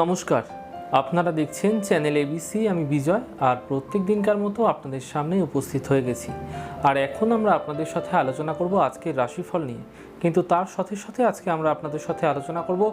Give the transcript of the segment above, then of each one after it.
নমস্কার, আপনারা দেখছেন চ্যানেল এবিসি। আমি বিজয়, আর প্রত্যেক দিনকার মতো আপনাদের সামনে উপস্থিত হয়ে গেছি। আর এখন আমরা আপনাদের সাথে আলোচনা করব আজকের রাশিফল নিয়ে। কিন্তু তার সাথে সাথে আজকে আমরা আপনাদের সাথে আলোচনা করব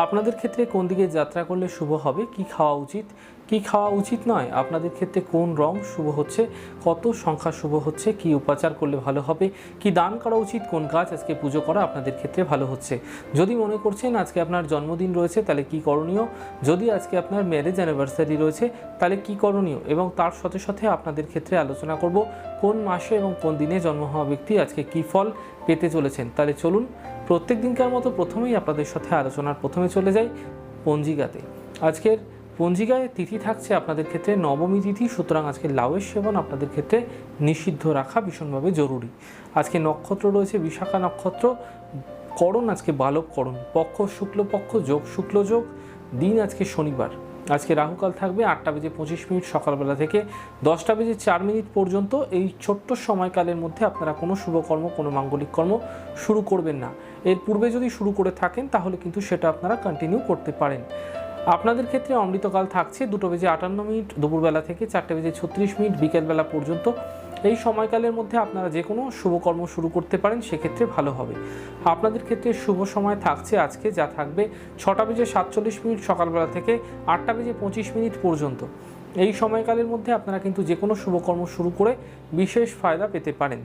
আপনাদের ক্ষেত্রে কোন দিকে যাত্রা করলে শুভ হবে, কি খাওয়া উচিত, কি খাওয়া উচিত নয়, আপনাদের ক্ষেত্রে কোন রং শুভ হচ্ছে, কত সংখ্যা শুভ হচ্ছে, কি উপাচার করলে ভালো হবে, কি দান করা উচিত, কোন কাজ আজকে পুজো করা আপনাদের ক্ষেত্রে ভালো হচ্ছে। যদি মনে করছেন আজকে আপনার জন্মদিন রয়েছে তাহলে কি করণীয়, যদি আজকে আপনার ম্যারেজ অ্যানিভার্সারি রয়েছে তাহলে কি করণীয়, এবং তার সাথে সাথে আপনাদের ক্ষেত্রে আলোচনা করব কোন মাসে এবং কোন দিনে জন্ম হওয়া ব্যক্তি আজকে কি ফল পেতে চলেছেন। তাহলে চলুন প্রত্যেক দিনকার মতো প্রথমেই আপনাদের সাথে আলোচনার প্রথমে চলে যাই পঞ্জিকাতে। আজকের পঞ্জিকায় তিথি থাকছে আপনাদের ক্ষেত্রে নবমী তিথি, সুতরাং আজকে লাউয়ের সেবন আপনাদের ক্ষেত্রে নিষিদ্ধ রাখা ভীষণভাবে জরুরি। আজকে নক্ষত্র রয়েছে বিশাখা নক্ষত্র, করণ আজকে বালক করণ, পক্ষ শুক্লপক্ষ, যোগ শুক্ল যোগ, দিন আজকে শনিবার। আজকে রাহুকাল থাকবে 8:25 সকালবেলা থেকে 10:04 পর্যন্ত। এই ছোট্ট সময়কালের মধ্যে আপনারা কোনো শুভকর্ম, কোনো মাঙ্গলিক কর্ম শুরু করবেন না। এর পূর্বে যদি শুরু করে থাকেন তাহলে কিন্তু সেটা আপনারা কন্টিনিউ করতে পারেন। আপনাদের ক্ষেত্রে অমৃতকাল থাকছে 2:58 দুপুরবেলা থেকে 4:36 বিকেলবেলা পর্যন্ত। এই সময়কালের মধ্যে আপনারা যে কোনো শুভকর্ম শুরু করতে পারেন, সেক্ষেত্রে ভালো হবে। আপনাদের ক্ষেত্রে শুভ সময় থাকছে আজকে যা থাকবে 6:47 সকালবেলা থেকে 8:25 পর্যন্ত। এই সময়কালের মধ্যে আপনারা কিন্তু যে কোনো শুভকর্ম শুরু করে বিশেষ ফায়দা পেতে পারেন।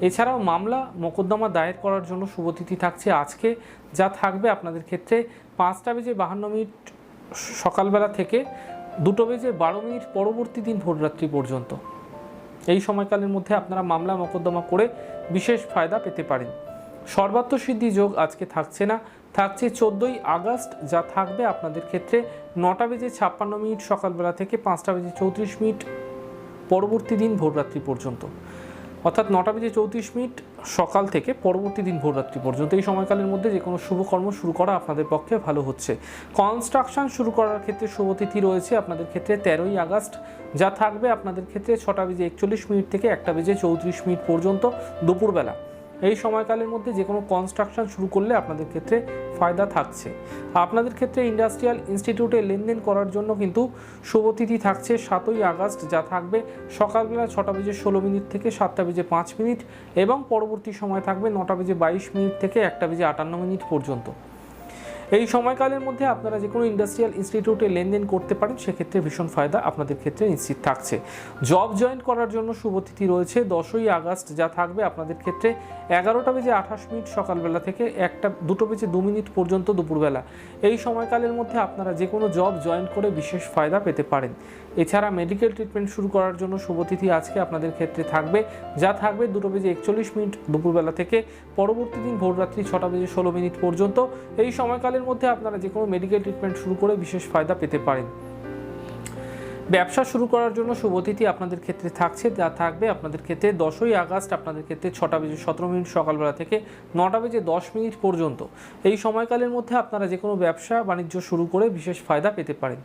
এছাড়াও মামলা মোকদ্দমা দায়ের করার জন্য শুভতিথি থাকছে আজকে যা থাকবে আপনাদের ক্ষেত্রে 5:52 সকালবেলা থেকে 2:12 পরবর্তী দিন ভোররাত্রি পর্যন্ত। এই সময়কালের মধ্যে আপনারা মামলা মোকদ্দমা করে বিশেষ ফায়দা পেতে পারেন। সর্বাত্মসিদ্ধি যোগ আজকে থাকছে না, থাকছে 14ই আগস্ট যা থাকবে আপনাদের ক্ষেত্রে 9:56 সকালবেলা থেকে 5:34 পরবর্তী দিন ভোররাত্রি পর্যন্ত। অর্থাৎ 9:34 সকাল থেকে পরবর্তী দিন ভোররাত্রি পর্যন্ত এই সময়কালের মধ্যে যে কোনো শুভকর্ম শুরু করা আপনাদের পক্ষে ভালো হচ্ছে। কনস্ট্রাকশন শুরু করার ক্ষেত্রে শুভতিথি রয়েছে আপনাদের ক্ষেত্রে 13ই আগস্ট যা থাকবে আপনাদের ক্ষেত্রে 6:41 থেকে 1:34 পর্যন্ত দুপুরবেলা। এই সময়কালের মধ্যে যে কোনো কনস্ট্রাকশন শুরু করলে আপনাদের ক্ষেত্রে ফায়দা থাকছে। আপনাদের ক্ষেত্রে ইন্ডাস্ট্রিয়াল ইনস্টিটিউটে লেনদেন করার জন্য কিন্তু শুভতিথি থাকছে 7ই আগস্ট যা থাকবে সকালবেলা 6:16 থেকে 7:05 এবং পরবর্তী সময় থাকবে 9:22 থেকে 1:58 পর্যন্ত। এই সময়কালের মধ্যে আপনারা যে কোনো ইন্ডাস্ট্রিয়াল ইনস্টিটিউটে লেনদেন করতে পারেন, সেক্ষেত্রে ভীষণ ফায়দা আপনাদের ক্ষেত্রে নিশ্চিত থাকছে। জব জয়েন করার জন্য শুভতিথি রয়েছে 10ই আগস্ট যা থাকবে আপনাদের ক্ষেত্রে 11:28 সকালবেলা থেকে 2:02 পর্যন্ত দুপুরবেলা। এই সময়কালের মধ্যে আপনারা যে কোনো জব জয়েন করে বিশেষ ফায়দা পেতে পারেন। এছাড়া মেডিকেল ট্রিটমেন্ট শুরু করার জন্য শুভতিথি আজকে আপনাদের ক্ষেত্রে থাকবে যা থাকবে 2:41 দুপুরবেলা থেকে পরবর্তী দিন ভোররাত্রি 6:16 পর্যন্ত। এই সময়কালের মধ্যে আপনারা যে কোনো মেডিকেল ট্রিটমেন্ট শুরু করে বিশেষ ফায়দা পেতে পারেন। ব্যবসা শুরু করার জন্য শুভতিথি আপনাদের ক্ষেত্রে থাকছে যা থাকবে আপনাদের ক্ষেত্রে 10ই আগস্ট আপনাদের ক্ষেত্রে 6:17 সকালবেলা থেকে 9:10 পর্যন্ত। এই সময়কালের মধ্যে আপনারা যে কোনো ব্যবসা বাণিজ্য শুরু করে বিশেষ ফায়দা পেতে পারেন।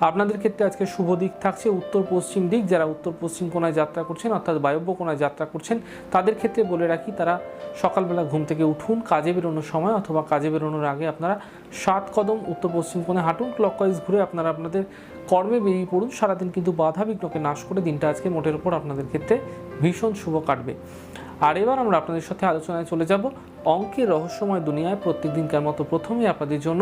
আপনাদের ক্ষেত্রে আজকে শুভ দিক থাকছে উত্তর পশ্চিম দিক। যারা উত্তর পশ্চিম কোণায় যাত্রা করছেন অর্থাৎ বায়ব্য কোণায় যাত্রা করছেন তাদের ক্ষেত্রে বলে রাখি, তারা সকালবেলা ঘুম থেকে উঠুন, কাজে বেরোনোর সময় অথবা কাজে বেরোনোর আগে আপনারা 7 কদম উত্তর পশ্চিম কোণে হাঁটুন, ক্লকওয়াইজ ঘুরে আপনারা আপনাদের কর্মে বেরিয়ে পড়ুন। সারাদিন কিন্তু বাধা বিঘ্নকে নাশ করে দিনটা আজকে মোটের উপর আপনাদের ক্ষেত্রে ভীষণ শুভ কাটবে। আর এবার আমরা আপনাদের সাথে আলোচনায় চলে যাব অঙ্কের রহস্যময় দুনিয়ায়। প্রত্যেক দিনকার মতো প্রথমেই আপনাদের জন্য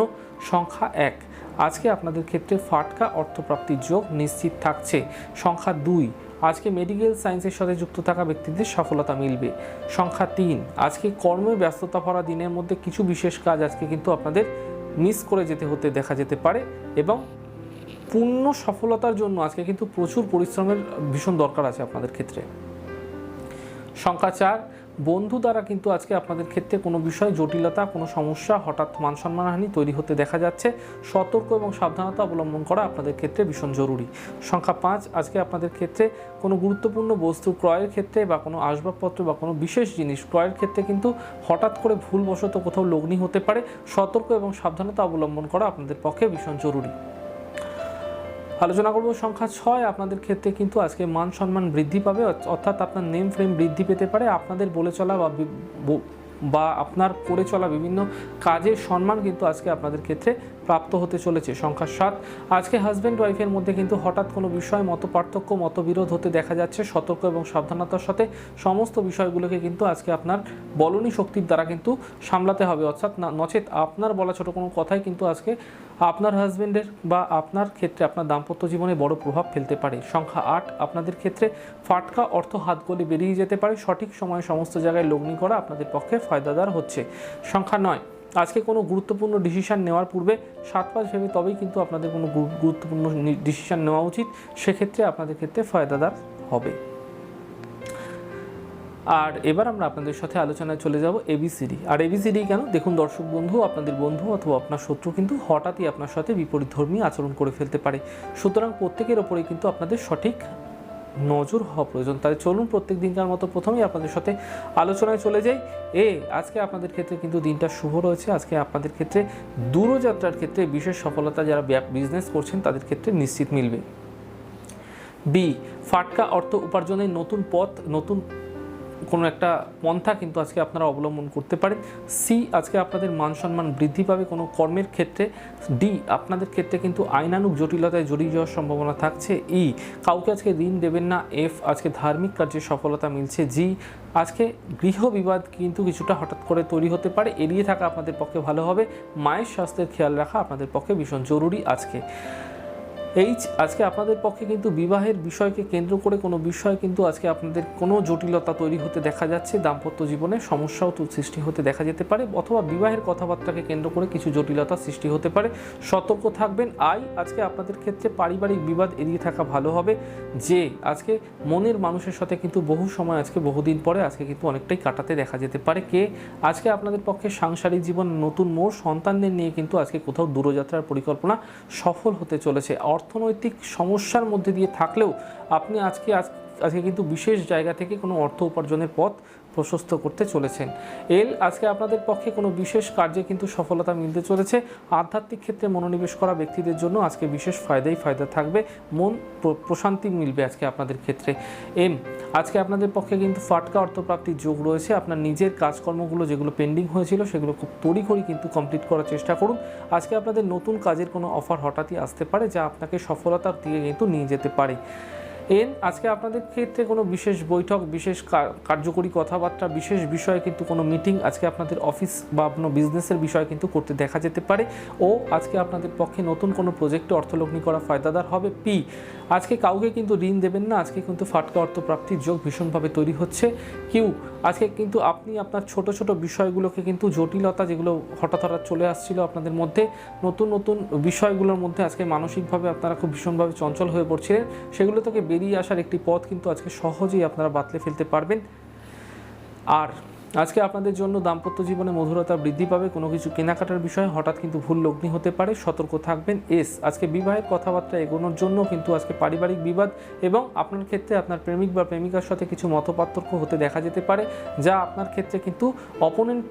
সংখ্যা 1। আজকে আপনাদের ক্ষেত্রে ফাটকা অর্থপ্রাপ্তির যোগ নিশ্চিত থাকছে। সংখ্যা 2, আজকে মেডিকেল সায়েন্সের সাথে যুক্ত থাকা ব্যক্তিদের সফলতা মিলবে। সংখ্যা 3, আজকে কর্মে ব্যস্ততা ভরা দিনের মধ্যে কিছু বিশেষ কাজ আজকে কিন্তু আপনাদের মিস করে যেতে হতে দেখা যেতে পারে, এবং পূর্ণ সফলতার জন্য আজকে কিন্তু প্রচুর পরিশ্রমের ভীষণ দরকার আছে আপনাদের ক্ষেত্রে। সংখ্যা 4, বন্ধু দ্বারা কিন্তু আজকে আপনাদের ক্ষেত্রে কোনো বিষয় জটিলতা, কোনো সমস্যা, হঠাৎ মান সম্মানহানি তৈরি হতে দেখা যাচ্ছে। সতর্ক এবং সাবধানতা অবলম্বন করা আপনাদের ক্ষেত্রে ভীষণ জরুরি। সংখ্যা 5, আজকে আপনাদের ক্ষেত্রে কোনো গুরুত্বপূর্ণ বস্তু ক্রয়ের ক্ষেত্রে বা কোনো আসবাবপত্র বা কোনো বিশেষ জিনিস ক্রয়ের ক্ষেত্রে কিন্তু হঠাৎ করে ভুলবশত কোথাও লগ্নি হতে পারে। সতর্ক এবং সাবধানতা অবলম্বন করা আপনাদের পক্ষে ভীষণ জরুরি। আলোচনা করব সংখ্যা 6, আপনাদের ক্ষেত্রে কিন্তু আজকে মান সম্মান বৃদ্ধি পাবে, অর্থাৎ আপনার নেম ফ্রেম বৃদ্ধি পেতে পারে। আপনাদের বলে চলা বা আপনার করে চলা বিভিন্ন কাজের সম্মান কিন্তু আজকে আপনাদের ক্ষেত্রে প্রাপ্ত হতে চলেছে। সংখ্যা 7, আজকে হাজব্যান্ড ওয়াইফের মধ্যে কিন্তু হঠাৎ কোনো বিষয় মতপার্থক্য মতবিরোধ হতে দেখা যাচ্ছে। সতর্ক এবং সাবধানতার সাথে সমস্ত বিষয়গুলোকে কিন্তু আজকে আপনার বলনী শক্তির দ্বারা কিন্তু সামলাতে হবে, অর্থাৎ নচেত আপনার বলা ছোট কোনো কথাই কিন্তু আজকে আপনার হাজব্যান্ডের বা আপনার ক্ষেত্রে আপনার দাম্পত্য জীবনে বড় প্রভাব ফেলতে পারে। সংখ্যা 8, আপনাদের ক্ষেত্রে ফাটকা অর্থ হাত গলে বেরিয়ে যেতে পারে। সঠিক সময়ে সমস্ত জায়গায় লগ্নি করা আপনাদের পক্ষে ফায়দাদার হচ্ছে। সংখ্যা 9, আজকে কোনো গুরুত্বপূর্ণ ডিসিশন নেওয়ার পূর্বে 7-5 ভেবে তবেই কিন্তু আপনাদের কোনো গুরুত্বপূর্ণ ডিসিশন নেওয়া উচিত, সেক্ষেত্রে আপনাদের ক্ষেত্রে ফায়দাদার হবে। আর এবার আমরা আপনাদের সাথে আলোচনায় চলে যাব এবিসিডি। আর এবিসিডি কেন? দেখুন দর্শক বন্ধু, আপনাদের বন্ধু অথবা আপনার শত্রু কিন্তু হঠাৎই আপনার সাথে বিপরীতধর্মী আচরণ করে ফেলতে পারে। সুতরাং প্রত্যেকের ওপরেই কিন্তু আপনাদের সঠিক নজর হওয়া প্রয়োজন। তাই চলুন প্রত্যেক দিনকার মতো প্রথমেই আপনাদের সাথে আলোচনায় চলে যাই। আজকে আপনাদের ক্ষেত্রে কিন্তু দিনটা শুভ রয়েছে। আজকে আপনাদের ক্ষেত্রে দূরযাত্রার ক্ষেত্রে বিশেষ সফলতা যারা বিজনেস করছেন তাদের ক্ষেত্রে নিশ্চিত মিলবে। বি, ফাটকা অর্থ উপার্জনের নতুন পথ, নতুন কোনো একটা পন্থা কিন্তু আজকে আপনারা অবলম্বন করতে পারেন। সি, আজকে আপনাদের মান সম্মান বৃদ্ধি পাবে কোনো কর্মের ক্ষেত্রে। ডি, আপনাদের ক্ষেত্রে কিন্তু আইনানুগ জটিলতায় জড়িয়ে যাওয়ার সম্ভাবনা থাকছে। ই, কাউকে আজকে ঋণ দেবেন না। এফ, আজকে ধার্মিক কার্যে সফলতা মিলছে। জি, আজকে গৃহ বিবাদ কিন্তু কিছুটা হঠাৎ করে তৈরি হতে পারে, এড়িয়ে থাকা আপনাদের পক্ষে ভালো হবে। মায়ের স্বাস্থ্যের খেয়াল রাখা আপনাদের পক্ষে ভীষণ জরুরি আজকে। আজকে আপনাদের পক্ষে কিন্তু বিবাহের বিষয়কে কেন্দ্র করে কোনো বিষয় কিন্তু আজকে আপনাদের কোনো জটিলতা তৈরি হতে দেখা যাচ্ছে। দাম্পত্য জীবনে সমস্যাও সৃষ্টি হতে দেখা যেতে পারে, অথবা বিবাহের কথাবার্তাকে কেন্দ্র করে কিছু জটিলতা সৃষ্টি হতে পারে, সতর্ক থাকবেন। আজকে আপনাদের ক্ষেত্রে পারিবারিক বিবাদ এড়িয়ে থাকা ভালো হবে। যে আজকে মনের মানুষের সাথে কিন্তু বহু সময় আজকে বহুদিন পরে আজকে কিন্তু অনেকটাই কাটাতে দেখা যেতে পারে। আজকে আপনাদের পক্ষে সাংসারিক জীবন নতুন মোড়, সন্তানদের নিয়ে কিন্তু আজকে কোথাও দূরযাত্রার পরিকল্পনা সফল হতে চলেছে। অর্থনৈতিক সমস্যার মধ্যে দিয়ে থাকলেও আপনি আজকে কিন্তু বিশেষ জায়গা থেকে কোনো অর্থ উপার্জনের পথ প্রশস্ত করতে চলেছেন। আজকে আপনাদের পক্ষে কোনো বিশেষ কার্যে কিন্তু সফলতা মিলতে চলেছে। আধ্যাত্মিক ক্ষেত্রে মনোনিবেশ করা ব্যক্তিদের জন্য আজকে বিশেষ ফায়দা থাকবে, মন প্রশান্তি মিলবে আজকে আপনাদের ক্ষেত্রে। আজকে আপনাদের পক্ষে কিন্তু ফাটকা অর্থপ্রাপ্তির যোগ রয়েছে। আপনার নিজের কাজকর্মগুলো যেগুলো পেন্ডিং হয়েছিল সেগুলো খুব তড়িঘড়ি কিন্তু কমপ্লিট করার চেষ্টা করুন। আজকে আপনাদের নতুন কাজের কোনো অফার হঠাৎই আসতে পারে, যা আপনাকে সফলতার দিকে কিন্তু নিয়ে যেতে পারে। আজকে আপনাদের ক্ষেত্রে কোনো বিশেষ বৈঠক, বিশেষ কার্যকরী কথাবার্তা, বিশেষ বিষয়ে কিন্তু কোনো মিটিং আজকে আপনাদের অফিস বা আপনার বিজনেসের বিষয়ে কিন্তু করতে দেখা যেতে পারে। আজকে আপনাদের পক্ষে নতুন কোনো প্রজেক্টে অর্থলগ্নি করা ফায়দাদার হবে। পি, আজকে কাউকে কিন্তু ঋণ দেবেন না। আজকে কিন্তু ফাটকা অর্থপ্রাপ্তির যোগ ভীষণভাবে তৈরি হচ্ছে। কিউ, আজকে কিন্তু আপনি আপনার ছোট ছোট বিষয়গুলোকে কিন্তু জটিলতা যেগুলো হঠাৎ চলে আসছিল আপনাদের মধ্যে, নতুন বিষয়গুলোর মধ্যে আজকে মানসিকভাবে আপনারা খুব ভীষণভাবে চঞ্চল হয়ে পড়ছিলেন, সেগুলো থেকে বেরিয়ে আসার একটি পথ কিন্তু আজকে সহজেই আপনারা বাতলে ফেলতে পারবেন। আর আজকে আপনাদের জন্য দাম্পত্য জীবনে মধুরতা বৃদ্ধি পাবে। কোনো কিছু কেনাকাটার বিষয়ে হঠাৎ কিন্তু ভুল লগ্নি হতে পারে, সতর্ক থাকবেন। আজকে বিবাহের কথাবার্তা এগোনোর জন্য কিন্তু আজকে পারিবারিক বিবাদ এবং আপনার ক্ষেত্রে আপনার প্রেমিক বা প্রেমিকার সাথে কিছু মতপার্থক্য হতে দেখা যেতে পারে, যা আপনার ক্ষেত্রে কিন্তু অপোনেন্ট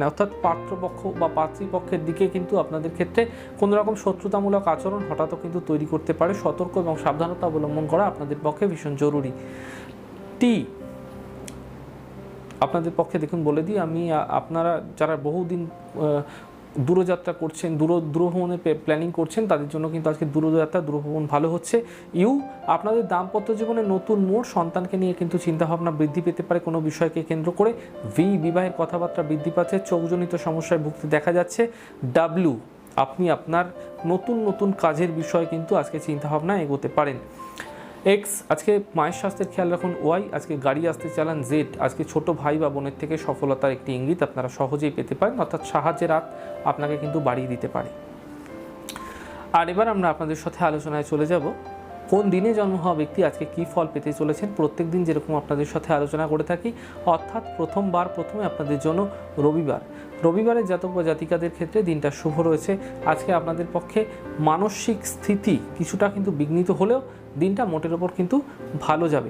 অর্থাৎ পাত্রপক্ষ বা পাত্রীপক্ষের দিকে কিন্তু আপনাদের ক্ষেত্রে কোনো রকম শত্রুতামূলক আচরণ হঠাৎও কিন্তু তৈরি করতে পারে। সতর্ক এবং সাবধানতা অবলম্বন করা আপনাদের পক্ষে ভীষণ জরুরি। টি, আপনাদের পক্ষে দেখুন বলে দিই আমি, আপনারা যারা বহুদিন দূরযাত্রা করছেন, দূরভ্রমণের প্ল্যানিং করছেন, তাদের জন্য কিন্তু আজকে দূরভ্রমণ ভালো হচ্ছে। আপনাদের দাম্পত্য জীবনে নতুন মোড়, সন্তানকে নিয়ে কিন্তু চিন্তাভাবনা বৃদ্ধি পেতে পারে কোনো বিষয়কে কেন্দ্র করে। বিবাহের কথাবার্তা বৃদ্ধি পাচ্ছে, চোখজনিত সমস্যায় ভুগতে দেখা যাচ্ছে। ডাব্লিউ, আপনি আপনার নতুন কাজের বিষয়ে কিন্তু আজকে চিন্তাভাবনা এগোতে পারেন। এক্স, আজকে মায়ের স্বাস্থ্যের খেয়াল রাখুন। ওয়াই, আজকে গাড়ি আসতে চালান। জেড, আজকে ছোট ভাই বা বোনের থেকে সফলতার একটি ইঙ্গিত আপনারা সহজেই পেতে পারেন, অর্থাৎ সাহায্যের হাত আপনাকে কিন্তু বাড়িয়ে দিতে পারে। আর এবার আমরা আপনাদের সাথে আলোচনায় চলে যাব কোন দিনে জন্ম হওয়া ব্যক্তি আজকে কী ফল পেতে চলেছেন। প্রত্যেক দিন যেরকম আপনাদের সাথে আলোচনা করে থাকি, অর্থাৎ প্রথমে আপনাদের জন্য রবিবারের জাতক বা জাতিকাদের ক্ষেত্রে দিনটা শুভ রয়েছে। আজকে আপনাদের পক্ষে মানসিক স্থিতি কিছুটা কিন্তু বিঘ্নিত হলেও দিনটা মোটের ওপর কিন্তু ভালো যাবে।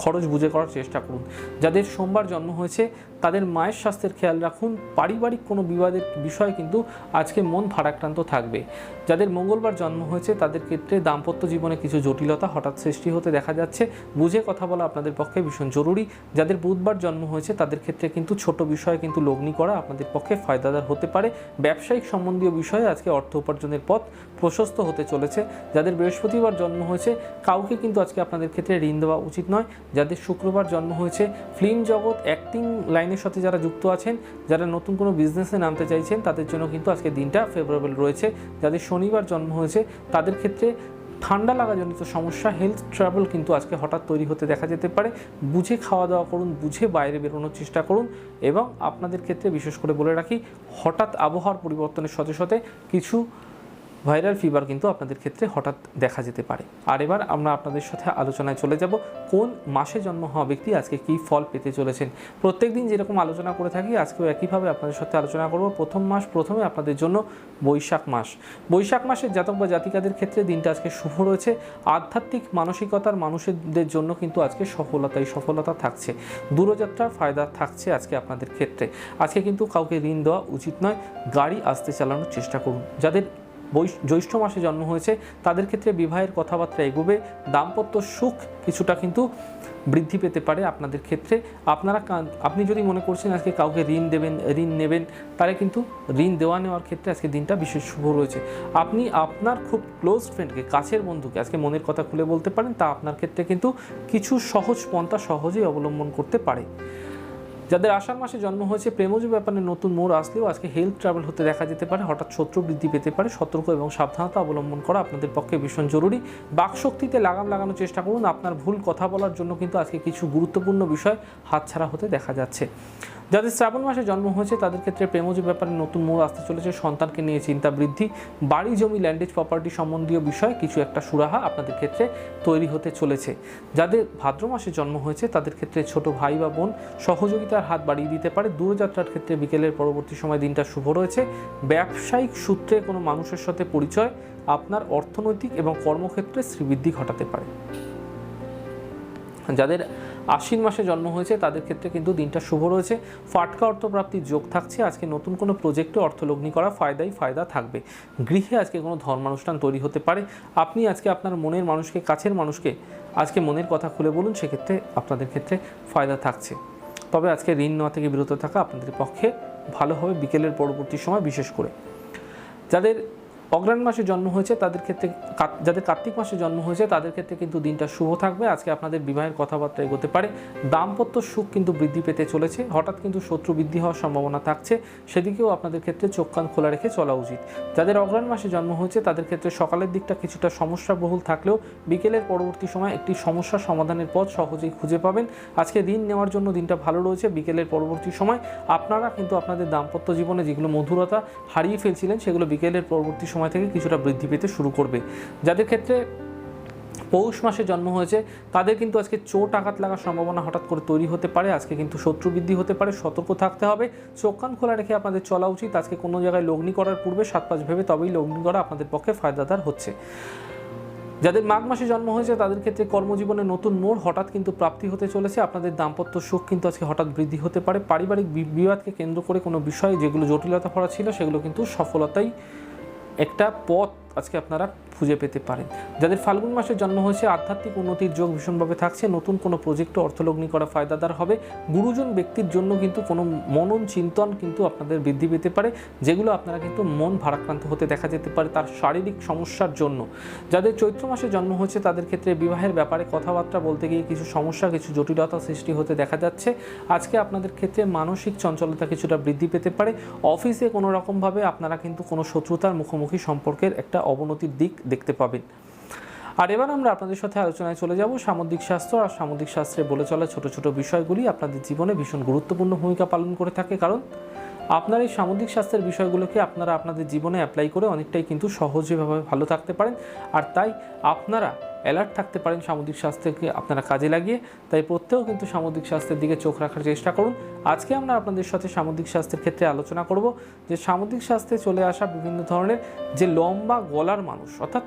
খরচ বুঝে করার চেষ্টা করুন। যাদের সোমবার জন্ম হয়েছে তাদের মায়ের স্বাস্থ্যের খেয়াল রাখুন। পারিবারিক কোনো বিবাদের বিষয়ে কিন্তু আজকে মন ভারাক্রান্ত থাকবে। যাদের মঙ্গলবার জন্ম হয়েছে তাদের ক্ষেত্রে দাম্পত্য জীবনে কিছু জটিলতা হঠাৎ সৃষ্টি হতে দেখা যাচ্ছে। বুঝে কথা বলা আপনাদের পক্ষে ভীষণ জরুরি। যাদের বুধবার জন্ম হয়েছে তাদের ক্ষেত্রে কিন্তু ছোট বিষয়ে কিন্তু লগ্নি করা আপনাদের পক্ষে ফায়দাদার হতে পারে। ব্যবসায়িক সম্বন্ধীয় বিষয়ে আজকে অর্থ উপার্জনের পথ প্রশস্ত হতে চলেছে। যাদের বৃহস্পতিবার জন্ম হয়েছে কাউকে কিন্তু আজকে আপনাদের ক্ষেত্রে ঋণ দেওয়া উচিত নয়। যাদের শুক্রবার জন্ম হয়েছে ফিল্ম জগৎ, অ্যাক্টিং লাইনের সাথে যারা যুক্ত আছেন, যারা নতুন কোনো বিজনেসে নামতে চাইছেন তাদের জন্য কিন্তু আজকে দিনটা ফেভারেবল রয়েছে। যাদের শনিবার জন্ম হয়েছে তাদের ক্ষেত্রে ঠান্ডা লাগাজনিত সমস্যা, হেলথ ট্রাবল কিন্তু আজকে হঠাৎ তৈরি হতে দেখা যেতে পারে। বুঝে খাওয়া দাওয়া করুন, বুঝে বাইরে বেরোনোর চেষ্টা করুন এবং আপনাদের ক্ষেত্রে বিশেষ করে বলে রাখি হঠাৎ আবহাওয়ার পরিবর্তনের সাথে সাথে কিছু ভাইরাল ফিভার কিন্তু আপনাদের ক্ষেত্রে হঠাৎ দেখা যেতে পারে। আর এবার আমরা আপনাদের সাথে আলোচনায় চলে যাব কোন মাসে জন্ম হওয়া ব্যক্তি আজকে কী ফল পেতে চলেছেন। প্রত্যেক দিন যেরকম আলোচনা করে থাকি আজকেও একইভাবে আপনাদের সাথে আলোচনা করব। প্রথমে আপনাদের জন্য বৈশাখ মাস। বৈশাখ মাসের জাতক বা জাতিকাদের ক্ষেত্রে দিনটা আজকে শুভ রয়েছে। আধ্যাত্মিক মানসিকতার মানুষদের জন্য কিন্তু আজকে সফলতা থাকছে। দূরযাত্রার ফায়দা থাকছে আজকে আপনাদের ক্ষেত্রে। আজকে কিন্তু কাউকে ঋণ দেওয়া উচিত নয়। গাড়ি আস্তে চালানোর চেষ্টা করুন। যাদের জ্যৈষ্ঠ মাসে জন্ম হয়েছে তাদের ক্ষেত্রে বিবাহের কথাবার্তা এগোবে। দাম্পত্য সুখ কিছুটা কিন্তু বৃদ্ধি পেতে পারে আপনাদের ক্ষেত্রে। আপনি যদি মনে করছেন আজকে কাউকে ঋণ নেবেন তাহলে কিন্তু ঋণ দেওয়া নেওয়ার ক্ষেত্রে আজকে দিনটা বিশেষ শুভ রয়েছে। আপনি আপনার খুব ক্লোজ ফ্রেন্ডকে, কাছের বন্ধুকে আজকে মনের কথা খুলে বলতে পারেন, তা আপনার ক্ষেত্রে কিন্তু কিছু সহজ পন্থা সহজেই অবলম্বন করতে পারে। যাদের আষাঢ় মাসে জন্ম হয়েছে প্রেমজ ব্যাপারে নতুন মোড় আসলেও আজকে হেলথ ট্রাবল হতে দেখা যেতে পারে। হঠাৎ শত্রু বৃদ্ধি পেতে পারে। সতর্ক এবং সাবধানতা অবলম্বন করা আপনাদের পক্ষে ভীষণ জরুরি। বাকশক্তিতে লাগাম লাগানোর চেষ্টা করুন। আপনার ভুল কথা বলার জন্য কিন্তু আজকে কিছু গুরুত্বপূর্ণ বিষয় হাতছাড়া হতে দেখা যাচ্ছে। যাদের শ্রাবণ মাসে জন্ম হয়েছে তাদের ক্ষেত্রে প্রেমজ ব্যাপারে নতুন মোড় আসতে চলেছে। সন্তানকে নিয়ে চিন্তা বৃদ্ধি। বাড়ি জমি ল্যান্ডেজ প্রপার্টি সম্বন্ধীয় বিষয়ে কিছু একটা সুরাহা আপনাদের ক্ষেত্রে তৈরি হতে চলেছে। যাদের ভাদ্র মাসে জন্ম হয়েছে তাদের ক্ষেত্রে ছোট ভাই বা বোন সহযোগিতার হাত বাড়িয়ে দিতে পারে। দূরযাত্রার ক্ষেত্রে বিকেলের পরবর্তী সময় দিনটা শুভ রয়েছে। ব্যবসায়িক সূত্রে কোনো মানুষের সাথে পরিচয় আপনার অর্থনৈতিক এবং কর্মক্ষেত্রে শ্রীবৃদ্ধি ঘটাতে পারে। যাদের আশ্বিন মাসে জন্ম হয়েছে তাদের ক্ষেত্রে কিন্তু দিনটা শুভ রয়েছে। ফাটকা অর্থপ্রাপ্তির যোগ থাকছে। আজকে নতুন কোনো প্রজেক্টে অর্থলগ্নি করা ফায়দা থাকবে। গৃহে আজকে কোনো ধর্মানুষ্ঠান তৈরি হতে পারে। আপনি আজকে আপনার মনের মানুষকে, কাছের মানুষকে আজকে মনের কথা খুলে বলুন, সেক্ষেত্রে আপনাদের ক্ষেত্রে ফায়দা থাকছে। তবে আজকে ঋণ নেওয়া থেকে বিরত থাকা আপনাদের পক্ষে ভালো হবে বিকেলের পরবর্তী সময় বিশেষ করে। যাদের অগ্রহায়ণ মাসে জন্ম হয়েছে তাদের ক্ষেত্রে, যাদের কার্তিক মাসে জন্ম হয়েছে তাদের ক্ষেত্রে কিন্তু দিনটা শুভ থাকবে। আজকে আপনাদের বিবাহের কথাবার্তা এগোতে পারে। দাম্পত্য সুখ কিন্তু বৃদ্ধি পেতে চলেছে। হঠাৎ কিন্তু শত্রু বৃদ্ধি হওয়ার সম্ভাবনা থাকছে, সেদিকেও আপনাদের ক্ষেত্রে চোখ কান খোলা রেখে চলা উচিত। যাদের অগ্রহায়ণ মাসে জন্ম হয়েছে তাদের ক্ষেত্রে সকালের দিকটা কিছুটা সমস্যাবহুল থাকলেও বিকেলের পরবর্তী সময় একটি সমস্যা সমাধানের পথ সহজেই খুঁজে পাবেন। আজকে ঋণ নেওয়ার জন্য দিনটা ভালো রয়েছে। বিকেলের পরবর্তী সময় আপনারা কিন্তু আপনাদের দাম্পত্য জীবনে যেগুলো মধুরতা হারিয়ে ফেলছিলেন সেগুলো বিকেলের পরবর্তী সময় থেকে কিছুটা বৃদ্ধি পেতে শুরু করবে। যাদের ক্ষেত্রে পৌষ মাসে জন্ম হয়েছে তাদের কিন্তু আজকে চোট আঘাত লাগার সম্ভাবনা হঠাৎ করে তৈরি হতে পারে। আজকে কিন্তু শত্রু বৃদ্ধি হতে পারে, সতর্ক থাকতে হবে। চোখ কান খোলা রেখে আপনাদের চলা উচিত। আজকে কোনো জায়গায় লগ্নি করার পূর্বে 7-5 ভেবে তবেই লগ্নি করা আপনাদের পক্ষে ফায়দাদার হচ্ছে। যাদের মাঘ মাসে জন্ম হয়েছে তাদের ক্ষেত্রে কর্মজীবনে নতুন মোড় হঠাৎ কিন্তু প্রাপ্তি হতে চলেছে। আপনাদের দাম্পত্য সুখ কিন্তু আজকে হঠাৎ বৃদ্ধি হতে পারে। পারিবারিক বিবাদকে কেন্দ্র করে কোনো বিষয় যেগুলো জটিলতা ভরা ছিল সেগুলো কিন্তু সফলতাই একটা পথ আজকে আপনারা খুঁজে পেতে পারেন। যাদের ফাল্গুন মাসে জন্ম হয়েছে আধ্যাত্মিক উন্নতির যোগ ভীষণভাবে থাকছে। নতুন কোনো প্রজেক্টে অর্থলগ্নি করা ফায়দাদার হবে। গুরুজন ব্যক্তির জন্য কিন্তু কোনো মনন চিন্তন কিন্তু আপনাদের বৃদ্ধি পেতে পারে, যেগুলো আপনারা কিন্তু মন ভারাক্রান্ত হতে দেখা যেতে পারে তার শারীরিক সমস্যার জন্য। যাদের চৈত্র মাসে জন্ম হয়েছে তাদের ক্ষেত্রে বিবাহের ব্যাপারে কথাবার্তা বলতে গিয়ে কিছু সমস্যা, কিছু জটিলতা সৃষ্টি হতে দেখা যাচ্ছে। আজকে আপনাদের ক্ষেত্রে মানসিক চঞ্চলতা কিছুটা বৃদ্ধি পেতে পারে। অফিসে কোনো রকমভাবে আপনারা কিন্তু কোনো শত্রুতার মুখোমুখি সম্পর্কের একটা অবনতির দিক দেখতে পাবেন। আর এবার আমরা আপনাদের সাথে আলোচনায় চলে যাব সামুদ্রিক শাস্ত্র। আর সামুদ্রিক শাস্ত্রে বলে চলা ছোট ছোট বিষয়গুলি আপনাদের জীবনে ভীষণ গুরুত্বপূর্ণ ভূমিকা পালন করে থাকে, কারণ আপনার এই সামুদ্রিক শাস্ত্রের বিষয়গুলোকে আপনারা আপনাদের জীবনে অ্যাপ্লাই করে অনেকটাই কিন্তু সহজভাবে ভালো থাকতে পারেন। আর তাই আপনারা অ্যালার্ট থাকতে পারেন সামুদ্রিক শাস্ত্রকে আপনারা কাজে লাগিয়ে। তাই প্রত্যেকেও কিন্তু সামুদ্রিক শাস্ত্রের দিকে চোখ রাখার চেষ্টা করুন। আজকে আমরা আপনাদের সাথে সামুদ্রিক শাস্ত্রের ক্ষেত্রে আলোচনা করব যে সামুদ্রিক শাস্ত্রে চলে আসা বিভিন্ন ধরনের যে লম্বা গলার মানুষ, অর্থাৎ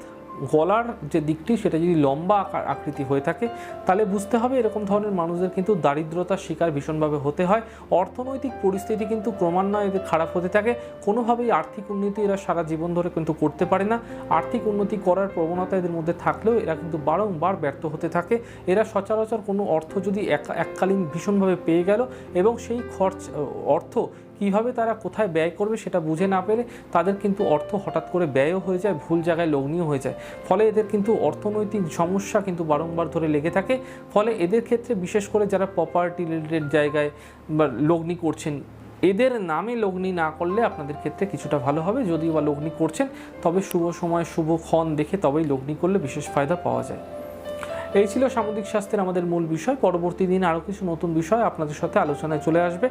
গলার যে দিকটি সেটা যদি লম্বা আকৃতি হয়ে থাকে তাহলে বুঝতে হবে এরকম ধরনের মানুষদের কিন্তু দারিদ্রতার শিকার ভীষণভাবে হতে হয়। অর্থনৈতিক পরিস্থিতি কিন্তু ক্রমান্বয়ে এদের খারাপ হতে থাকে, কোনোভাবেই আর্থিক উন্নতি এরা সারা জীবন ধরে কিন্তু করতে পারে না। আর্থিক উন্নতি করার প্রবণতা এদের মধ্যে থাকলেও এরা কিন্তু বারংবার ব্যর্থ হতে থাকে। এরা সচরাচর কোনো অর্থ যদি এককালীন ভীষণভাবে পেয়ে গেল এবং সেই অর্থ কীভাবে তারা কোথায় ব্যয় করবে সেটা বুঝে না পেরে তাদের কিন্তু অর্থ হঠাৎ করে ব্যয়ও হয়ে যায়, ভুল জায়গায় লগ্নিও হয়ে যায়। ফলে এদের কিন্তু অর্থনৈতিক সমস্যা কিন্তু বারংবার ধরে লেগে থাকে। ফলে এদের ক্ষেত্রে বিশেষ করে যারা প্রপার্টি রিলেটেড জায়গায় বা লগ্নি করছেন, এদের নামে লগ্নি না করলে আপনাদের ক্ষেত্রে কিছুটা ভালো হবে। যদি বা লগ্নি করছেন তবে শুভ সময় শুভ ক্ষণ দেখে তবেই লগ্নি করলে বিশেষ ফায়দা পাওয়া যায়। এই ছিল সামুদ্রিক শাস্ত্রের আমাদের মূল বিষয়। পরবর্তী দিন আরও কিছু নতুন বিষয় আপনাদের সাথে আলোচনায় চলে আসবে।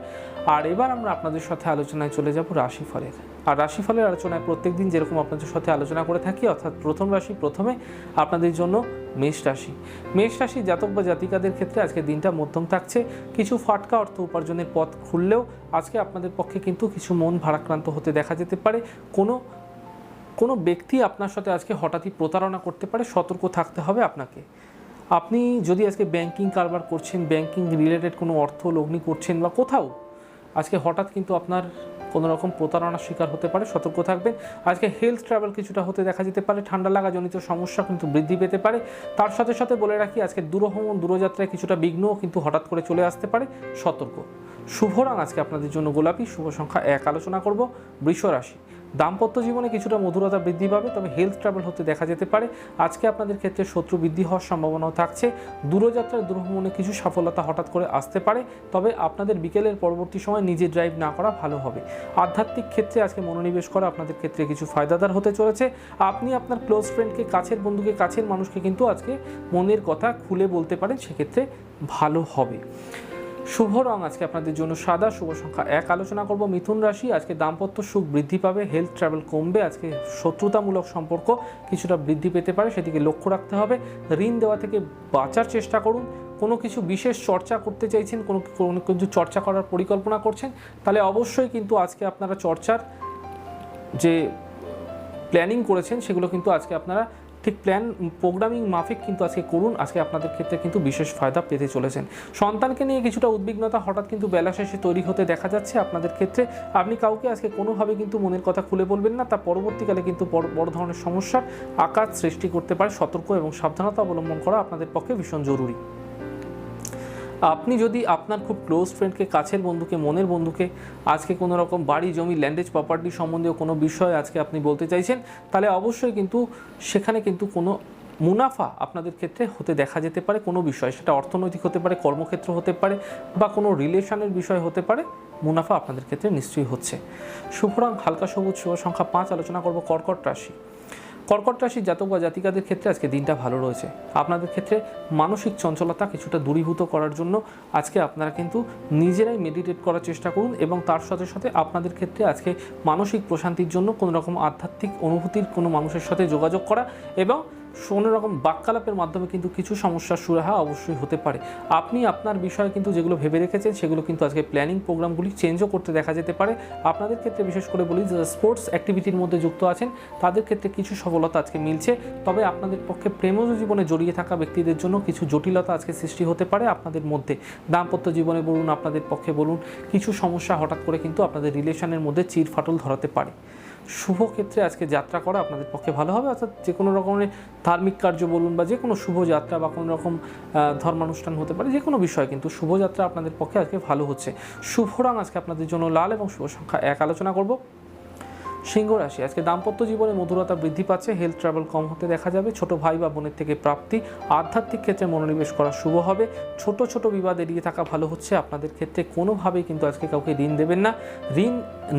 আর এবার আমরা আপনাদের সাথে আলোচনায় চলে যাব রাশিফলের। আর রাশিফলের আলোচনায় প্রত্যেক দিন যেরকম আপনাদের সাথে আলোচনা করে থাকি, অর্থাৎ প্রথম রাশি প্রথমে আপনাদের জন্য মেষ রাশি। মেষ রাশি জাতক বা জাতিকাদের ক্ষেত্রে আজকে দিনটা মধ্যম থাকছে। কিছু ফাটকা অর্থ উপার্জনের পথ খুললেও আজকে আপনাদের পক্ষে কিন্তু কিছু মন ভারাক্রান্ত হতে দেখা যেতে পারে। কোনো ব্যক্তি আপনার সাথে আজকে হঠাৎই প্রতারণা করতে পারে, সতর্ক থাকতে হবে আপনাকে। আপনি যদি আজকে ব্যাংকিং কারবার করছেন, ব্যাংকিং রিলেটেড কোনো অর্থ লগ্নি করছেন বা কোথাও আজকে হঠাৎ কিন্তু আপনার কোনো রকম প্রতারণার শিকার হতে পারে, সতর্ক থাকবেন। আজকে হেলথ ট্রাভেল কিছুটা হতে দেখা যেতে পারে, ঠান্ডা লাগা জনিত সমস্যা কিন্তু বৃদ্ধি পেতে পারে। তার সাথে সাথে বলে রাখি আজকে দূরভ্রমণ দূরযাত্রায় কিছুটা বিঘ্নও কিন্তু হঠাৎ করে চলে আসতে পারে, সতর্ক। শুভ রং আজকে আপনাদের জন্য গোলাপি, শুভ সংখ্যা 1। আলোচনা করব বৃষ রাশি। দাম্পত্য জীবনে কিছুটা মধুরতা বৃদ্ধি পাবে, তবে হেলথ ট্রাভেল হতে দেখা যেতে পারে। আজকে আপনাদের ক্ষেত্রে শত্রু বৃদ্ধি হওয়ার সম্ভাবনাও থাকছে। দূরযাত্রার দূরভ্রমণে কিছু সফলতা হঠাৎ করে আসতে পারে, তবে আপনাদের বিকেলের পরবর্তী সময় নিজে ড্রাইভ না করা ভালো হবে। আধ্যাত্মিক ক্ষেত্রে আজকে মনোনিবেশ করা আপনাদের ক্ষেত্রে কিছু ফায়দাদার হতে চলেছে। আপনি আপনার ক্লোজ ফ্রেন্ডকে, কাছের বন্ধুকে, কাছের মানুষকে কিন্তু আজকে মনের কথা খুলে বলতে পারেন, সেক্ষেত্রে ভালো হবে। শুভ রং আজকে আপনাদের জন্য সাদা, শুভ সংখ্যা 1। আলোচনা করব মিথুন রাশি। আজকে দাম্পত্য সুখ বৃদ্ধি পাবে, হেলথ ট্রাভেল কমবে। আজকে শত্রুতামূলক সম্পর্ক কিছুটা বৃদ্ধি পেতে পারে, সেদিকে লক্ষ্য রাখতে হবে। ঋণ দেওয়া থেকে বাঁচার চেষ্টা করুন। কোনো কিছু বিশেষ চর্চা করতে চাইছেন, কোনো কিছু চর্চা করার পরিকল্পনা করছেন, তাহলে অবশ্যই কিন্তু আজকে আপনারা চর্চার যে প্ল্যানিং করেছেন সেগুলো কিন্তু আজকে আপনারা ঠিক প্রোগ্রামিং মাফিক কিন্তু আজকে করুন। আজকে আপনাদের ক্ষেত্রে কিন্তু বিশেষ ফায়দা পেতে চলেছেন। সন্তানকে নিয়ে কিছুটা উদ্বিগ্নতা হঠাৎ কিন্তু বেলা শেষে তৈরি হতে দেখা যাচ্ছে আপনাদের ক্ষেত্রে। আপনি কাউকে আজকে কোনোভাবে কিন্তু মনের কথা খুলে বলবেন না, তা পরবর্তীকালে কিন্তু বড় ধরনের সমস্যার আকার সৃষ্টি করতে পারে। সতর্ক এবং সাবধানতা অবলম্বন করা আপনাদের পক্ষে ভীষণ জরুরি। আপনি যদি আপনার খুব ক্লোজ ফ্রেন্ডকে, কাছের বন্ধুকে, মনের বন্ধুকে আজকে কোনো রকম বাড়ি, জমি, ল্যান্ডেজ, প্রপার্টি সম্বন্ধীয় কোনো বিষয় আজকে আপনি বলতে চাইছেন, তাহলে অবশ্যই কিন্তু সেখানে কিন্তু কোনো মুনাফা আপনাদের ক্ষেত্রে হতে দেখা যেতে পারে। কোনো বিষয়, সেটা অর্থনৈতিক হতে পারে, কর্মক্ষেত্র হতে পারে, বা কোনো রিলেশনের বিষয় হতে পারে, মুনাফা আপনাদের ক্ষেত্রে নিশ্চয়ই হচ্ছে। শুভ রং হালকা সবুজ, শুভ সংখ্যা 5। আলোচনা করব কর্কট রাশি। কর্কট রাশির জাতক বা জাতিকাদের ক্ষেত্রে আজকে দিনটা ভালো রয়েছে। আপনাদের ক্ষেত্রে মানসিক চঞ্চলতা কিছুটা দূরীভূত করার জন্য আজকে আপনারা কিন্তু নিজেরাই মেডিটেট করার চেষ্টা করুন, এবং তার সাথে সাথে আপনাদের ক্ষেত্রে আজকে মানসিক প্রশান্তির জন্য কোনো রকম আধ্যাত্মিক অনুভূতির কোনো মানুষের সাথে যোগাযোগ করা এবং কোনো রকম বাক্যালাপের মাধ্যমে কিন্তু কিছু সমস্যার সুরাহা অবশ্যই হতে পারে। আপনি আপনার বিষয়ে কিন্তু যেগুলো ভেবে রেখেছেন সেগুলো কিন্তু আজকে প্ল্যানিং প্রোগ্রামগুলি চেঞ্জও করতে দেখা যেতে পারে। আপনাদের ক্ষেত্রে বিশেষ করে বলি, যারা স্পোর্টস অ্যাক্টিভিটির মধ্যে যুক্ত আছেন তাদের ক্ষেত্রে কিছু সফলতা আজকে মিলছে, তবে আপনাদের পক্ষে প্রেমজ জীবনে জড়িয়ে থাকা ব্যক্তিদের জন্য কিছু জটিলতা আজকে সৃষ্টি হতে পারে আপনাদের মধ্যে। দাম্পত্য জীবনে বলুন, আপনাদের পক্ষে বলুন, কিছু সমস্যা হঠাৎ করে কিন্তু আপনাদের রিলেশনের মধ্যে চিরফাটল ধরাতে পারে। শুভ ক্ষেত্রে আজকে যাত্রা করা আপনাদের পক্ষে ভালো হবে, অর্থাৎ যে কোনো রকমের ধার্মিক কার্য বলুন বা যে কোনো শুভযাত্রা বা কোনো রকম ধর্মানুষ্ঠান হতে পারে, যে কোনো বিষয় কিন্তু শুভযাত্রা আপনাদের পক্ষে আজকে ভালো হচ্ছে। শুভ রং আজকে আপনাদের জন্য লাল এবং শুভ সংখ্যা 1। আলোচনা করব সিংহ রাশি। আজকে দাম্পত্য জীবনে মধুরতা বৃদ্ধি পাচ্ছে, হেলথ ট্রাভেল কম হতে দেখা যাবে, ছোট ভাই বা বোনের থেকে প্রাপ্তি, আধ্যাত্মিক ক্ষেত্রে মনোনিবেশ করা শুভ হবে। ছোট ছোট বিবাদ এড়িয়ে থাকা ভালো হচ্ছে। আপনাদের ক্ষেত্রে কোনোভাবেই কিন্তু আজকে কাউকে ঋণ দেবেন না। ঋণ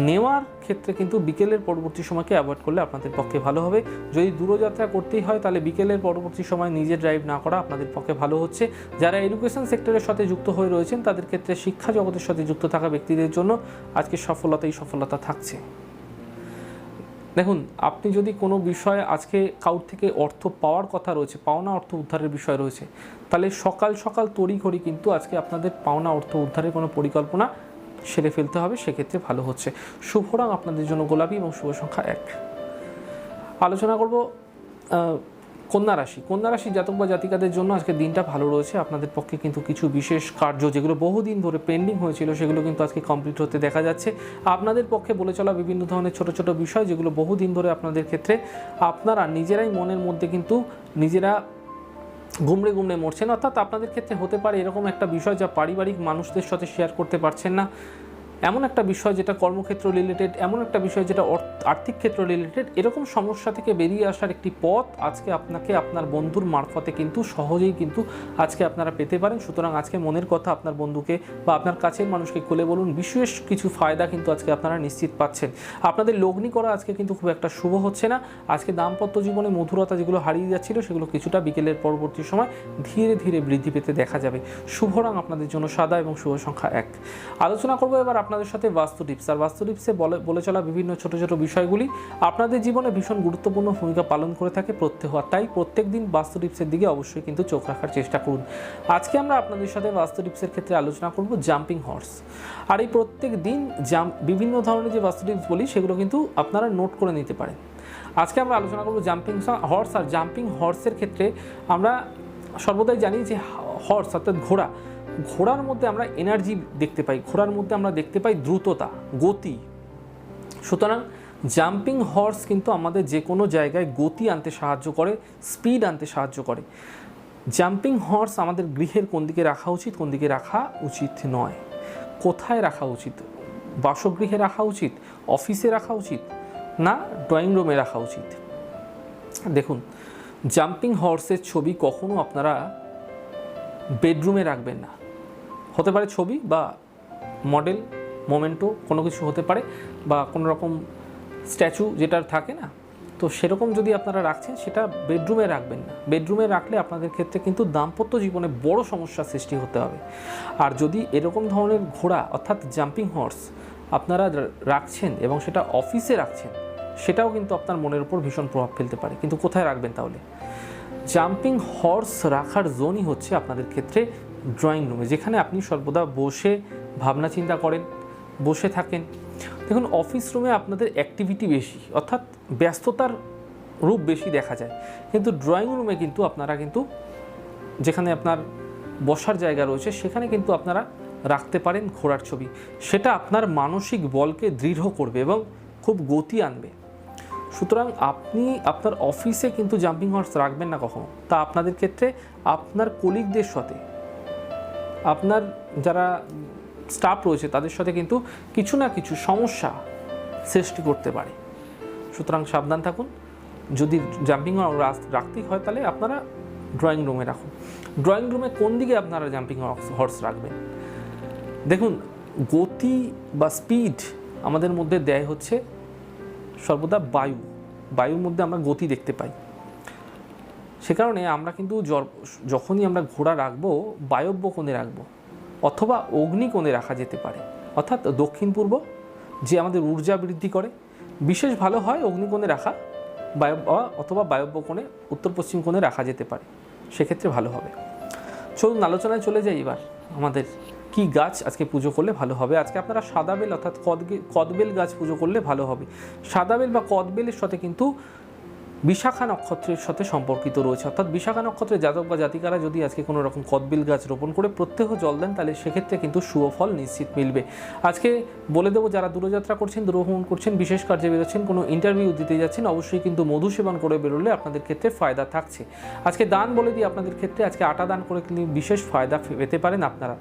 নেওয়ার ক্ষেত্রে কিন্তু বিকেলের পরবর্তী সময়কে অ্যাভয়েড করলে আপনাদের পক্ষে ভালো হবে। যদি দূরযাত্রা করতেই হয় তাহলে বিকেলের পরবর্তী সময় নিজে ড্রাইভ না করা আপনাদের পক্ষে ভালো হচ্ছে। যারা এডুকেশন সেক্টরের সাথে যুক্ত হয়ে রয়েছেন তাদের ক্ষেত্রে শিক্ষা জগতের সাথে যুক্ত থাকা ব্যক্তিদের জন্য আজকে সফলতা থাকছে। দেখুন, আপনি যদি কোনো বিষয়ে আজকে কাউর থেকে অর্থ পাওয়ার কথা রয়েছে, পাওনা অর্থ উদ্ধারের বিষয় রয়েছে, তাহলে সকাল সকাল তড়িঘড়ি কিন্তু আজকে আপনাদের পাওনা অর্থ উদ্ধারের কোনো পরিকল্পনা সেরে ফেলতে হবে, সেক্ষেত্রে ভালো হচ্ছে। শুভ রং আপনাদের জন্য গোলাপি এবং শুভ সংখ্যা 1। আলোচনা করব কন্যা রাশি জাতক বা জাতিকাদের জন্য আজকে দিনটা ভালো রয়েছে। আপনাদের পক্ষে কিন্তু কিছু বিশেষ কার্য যেগুলো বহুদিন ধরে পেন্ডিং হয়েছিল সেগুলো কিন্তু আজকে কমপ্লিট হতে দেখা যাচ্ছে। আপনাদের পক্ষে বলে চলা বিভিন্ন ধরনের ছোট ছোট বিষয় যেগুলো বহুদিন ধরে আপনাদের ক্ষেত্রে আপনারা নিজেরাই মনের মধ্যে কিন্তু নিজেরা গুমড়ে গুমড়ে মরছেন, অর্থাৎ আপনাদের ক্ষেত্রে হতে পারে এরকম একটা বিষয় যা পারিবারিক মানুষদের সাথে শেয়ার করতে পারছেন না, এমন একটা বিষয় যেটা কর্মক্ষেত্র রিলেটেড, এমন একটা বিষয় যেটা আর্থিক ক্ষেত্র রিলেটেড। এরকম সমস্যা থেকে বেরিয়ে আসার একটি পথ আজকে আপনাকে আপনার বন্ধুর মারফতে কিন্তু সহজেই কিন্তু আজকে আপনারা পেতে পারেন। সুতরাং আজকে মনের কথা আপনার বন্ধুকে বা আপনার কাছের মানুষকে খুলে বলুন, বিশেষ কিছু ফায়দা কিন্তু আজকে আপনারা নিশ্চিত পাচ্ছেন। আপনাদের লগ্নি করা আজকে কিন্তু খুব একটা শুভ হচ্ছে না। আজকে দাম্পত্য জীবনে মধুরতা যেগুলো হারিয়ে যাচ্ছিল সেগুলো কিছুটা বিকেলের পরবর্তী সময় ধীরে ধীরে বৃদ্ধি পেতে দেখা যাবে। শুভ রং আপনাদের জন্য সাদা এবং শুভ সংখ্যা 1। আলোচনা করবো এবার আপনাদের সাথে বাস্তু টিপস। আর বাস্তু টিপসে বলে চলা বিভিন্ন ছোট ছোট বিষয়গুলি আপনাদের জীবনে ভীষণ গুরুত্বপূর্ণ ভূমিকা পালন করে থাকে প্রত্যেক তাই প্রত্যেক দিন বাস্তু টিপসের দিকে অবশ্যই কিন্তু চোখ রাখার চেষ্টা করুন। আজকে আমরা আপনাদের সাথে বাস্তু টিপসের ক্ষেত্রে আলোচনা করব জাম্পিং হর্স। আর এই প্রত্যেক দিন বিভিন্ন ধরনের যে বাস্তু টিপস বলি সেগুলো কিন্তু আপনারা নোট করে নিতে পারেন। আজকে আমরা আলোচনা করব জাম্পিং হর্স। আর জাম্পিং হর্সের ক্ষেত্রে আমরা সর্বদাই জানি যে হর্স অর্থাৎ ঘোড়ার মধ্যে আমরা এনার্জি দেখতে পাই, ঘোড়ার মধ্যে আমরা দেখতে পাই দ্রুততা, গতি। সুতরাং জাম্পিং হর্স কিন্তু আমাদের যে কোনো জায়গায় গতি আনতে সাহায্য করে, স্পিড আনতে সাহায্য করে। জাম্পিং হর্স আমাদের গৃহের কোন দিকে রাখা উচিত, কোন দিকে রাখা উচিত নয়, কোথায় রাখা উচিত, বাসগৃহে রাখা উচিত, অফিসে রাখা উচিত না ড্রয়িং রুমে রাখা উচিত। দেখুন, জাম্পিং হর্সের ছবি কখনো আপনারা বেডরুমে রাখবেন না। হতে পারে ছবি বা মডেল, মোমেন্টো কোনো কিছু হতে পারে, বা কোনো রকম স্ট্যাচু যেটা থাকে না, তো সেরকম যদি আপনারা রাখছেন সেটা বেডরুমে রাখবেন না। বেডরুমে রাখলে আপনাদের ক্ষেত্রে কিন্তু দাম্পত্য জীবনে বড় সমস্যার সৃষ্টি হতে হবে। আর যদি এরকম ধরনের ঘোড়া অর্থাৎ জাম্পিং হর্স আপনারা রাখছেন এবং সেটা অফিসে রাখছেন, সেটাও কিন্তু আপনার মনের উপর ভীষণ প্রভাব ফেলতে পারে। কিন্তু কোথায় রাখবেন তাহলে? জাম্পিং হর্স রাখার জোনই হচ্ছে আপনাদের ক্ষেত্রে ড্রয়িং রুমে, যেখানে আপনি সর্বদা বসে ভাবনা চিন্তা করেন, বসে থাকেন। দেখুন, অফিস রুমে আপনাদের অ্যাক্টিভিটি বেশি, অর্থাৎ ব্যস্ততার রূপ বেশি দেখা যায়। কিন্তু ড্রয়িং রুমে কিন্তু আপনারা কিন্তু যেখানে আপনার বসার জায়গা রয়েছে সেখানে কিন্তু আপনারা রাখতে পারেন ঘোড়ার ছবি। সেটা আপনার মানসিক বলকে দৃঢ় করবে এবং খুব গতি আনবে। সুতরাং আপনি আপনার অফিসে কিন্তু জাম্পিং হর্স রাখবেন না কখনো। তা আপনাদের ক্ষেত্রে আপনার কলিগদের সাথে, আপনার যারা স্টাফ রয়েছে তাদের সাথে কিন্তু কিছু না কিছু সমস্যা সৃষ্টি করতে পারে। সুতরাং সাবধান থাকুন। যদি জাম্পিং হর্স রাখতেই হয় তাহলে আপনারা ড্রয়িং রুমে রাখুন। ড্রয়িং রুমে কোন দিকে আপনারা জাম্পিং হর্স রাখবেন? দেখুন, গতি বা স্পিড আমাদের মধ্যে দেয় হচ্ছে সর্বদা বায়ুর মধ্যে আমরা গতি দেখতে পাই। সে কারণে আমরা কিন্তু যখনই আমরা ঘোড়া রাখবো বায়ব্য কোণে রাখবো, অথবা অগ্নিকোণে রাখা যেতে পারে, অর্থাৎ দক্ষিণ পূর্ব, যে আমাদের ঊর্জা বৃদ্ধি করে। বিশেষ ভালো হয় অগ্নিকোণে রাখা, অথবা বায়ব্য কোণে উত্তর পশ্চিম কোণে রাখা যেতে পারে, সেক্ষেত্রে ভালো হবে। চলুন আলোচনায় চলে যাই এবার। আমাদের কি গাছ আজকে পুজো করলে ভালো হবে? আজকে আপনারা সাদাবেল অর্থাৎ কদবেল গাছ পুজো করলে ভালো হবে। সাদাবেল বা কদবেলের সাথে কিন্তু বিশাখা নক্ষত্রের সাথে সম্পর্কিত রয়েছে, অর্থাৎ বিশাখা নক্ষত্রের জাতক বা জাতিকারা যদি আজকে কোনো রকম কদবেল গাছ রোপণ করে প্রত্যহ জল দেন তাহলে সেক্ষেত্রে কিন্তু শুভ ফল নিশ্চিত মিলবে। আজকে বলে দেবো, যারা দূরযাত্রা করছেন, দূরভ্রমণ করছেন, বিশেষ কার্যে বেরোচ্ছেন, কোনো ইন্টারভিউ দিতে যাচ্ছেন, অবশ্যই কিন্তু মধু সেবন করে বেরোলে আপনাদের ক্ষেত্রে ফায়দা থাকছে। আজকে দান বলে দিই আপনাদের ক্ষেত্রে, আজকে আটা দান করে কিন্তু বিশেষ ফায়দা পেতে পারেন আপনারা।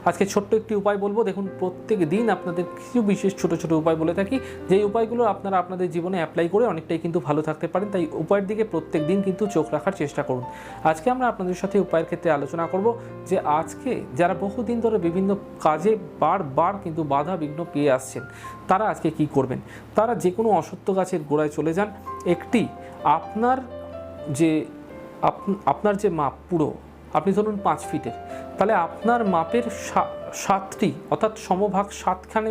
আজকে ছোট্ট একটি উপায় বলবো। দেখুন, প্রত্যেক দিন আপনাদের কিছু বিশেষ ছোট ছোট উপায় বলে থাকি, যেই উপায়গুলো আপনারা আপনাদের জীবনে অ্যাপ্লাই করে অনেকটাই কিন্তু ভালো থাকতে পারেন। তাই উপায়ের দিকে প্রত্যেক দিন কিন্তু চোখ রাখার চেষ্টা করুন। আজকে আমরা আপনাদের সাথে উপায়ের ক্ষেত্রে আলোচনা করব যে আজকে যারা বহুদিন ধরে বিভিন্ন কাজে বারবার কিন্তু বাধা বিঘ্ন পেয়ে আসছেন, তারা আজকে কি করবেন? তারা যে কোনো অশ্বত্থ গাছের গোড়ায় চলে যান। একটি আপনার যে মাপ পুরো, আপনি ধরুন 5 ফিটের, তাহলে আপনার মাপের 7টি অর্থাৎ সমভাগ 7খানে